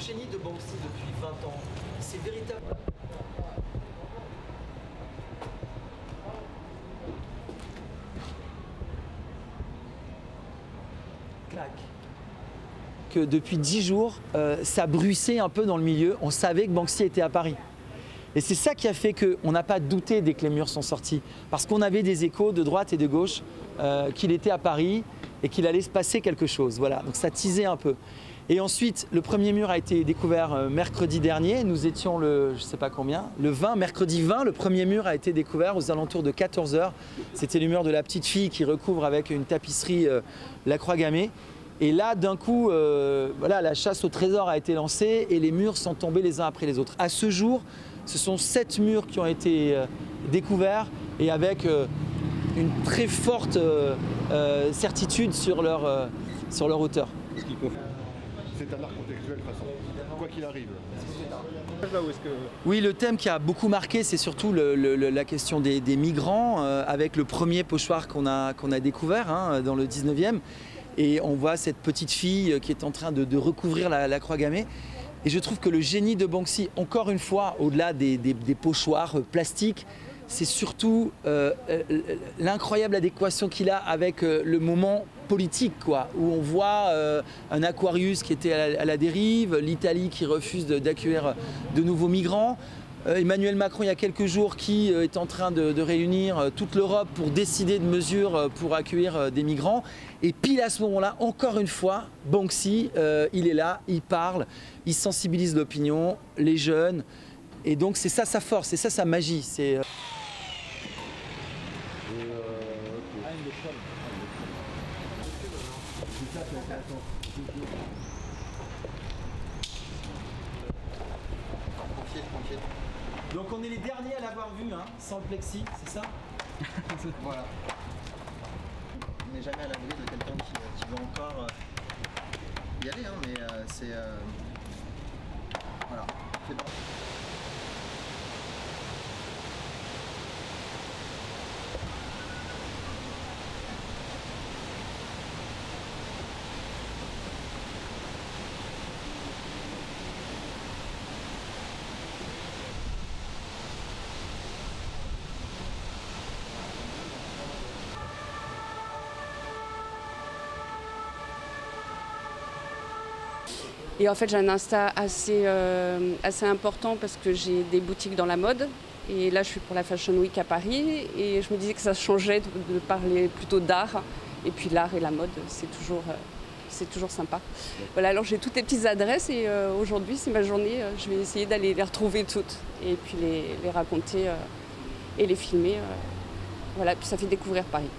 génie de Banksy depuis 20 ans, c'est véritable. Clac. Que depuis 10 jours, ça bruissait un peu dans le milieu. On savait que Banksy était à Paris. Et c'est ça qui a fait qu'on n'a pas douté dès que les murs sont sortis. Parce qu'on avait des échos de droite et de gauche qu'il était à Paris et qu'il allait se passer quelque chose. Voilà, donc ça teasait un peu. Et ensuite, le premier mur a été découvert mercredi dernier. Nous étions le, je sais pas combien, le 20, mercredi 20, le premier mur a été découvert aux alentours de 14 h. C'était le mur de la petite fille qui recouvre avec une tapisserie la croix gammée. Et là, d'un coup, voilà, la chasse au trésor a été lancée et les murs sont tombés les uns après les autres. À ce jour, ce sont 7 murs qui ont été découverts et avec une très forte certitude sur leur hauteur. C'est un art contextuel de toute façon, quoi qu'il arrive. Oui, le thème qui a beaucoup marqué, c'est surtout la question des migrants, avec le premier pochoir qu'on a découvert hein, dans le 19e. Et on voit cette petite fille qui est en train de recouvrir la croix gammée. Et je trouve que le génie de Banksy, encore une fois, au-delà des pochoirs plastiques, c'est surtout l'incroyable adéquation qu'il a avec le moment politique, quoi, où on voit un Aquarius qui était à la dérive, l'Italie qui refuse d'accueillir de nouveaux migrants, Emmanuel Macron il y a quelques jours qui est en train de réunir toute l'Europe pour décider de mesures pour accueillir des migrants. Et pile à ce moment-là, encore une fois, Banksy, il est là, il parle, il sensibilise l'opinion, les jeunes. Et donc c'est ça sa force, c'est ça sa magie. C'est donc on est les derniers à l'avoir vu, hein, sans le plexi, c'est ça? Voilà. On n'est jamais à l'abri de quelqu'un qui veut encore y aller, hein, mais c'est... Voilà, c'est bon. Et en fait, j'ai un Insta assez important parce que j'ai des boutiques dans la mode. Et là, je suis pour la Fashion Week à Paris. Et je me disais que ça changeait de parler plutôt d'art. Et puis l'art et la mode, c'est toujours sympa. Voilà, alors j'ai toutes les petites adresses et aujourd'hui, c'est ma journée. Je vais essayer d'aller les retrouver toutes et puis les raconter et les filmer. Voilà, puis ça fait découvrir Paris.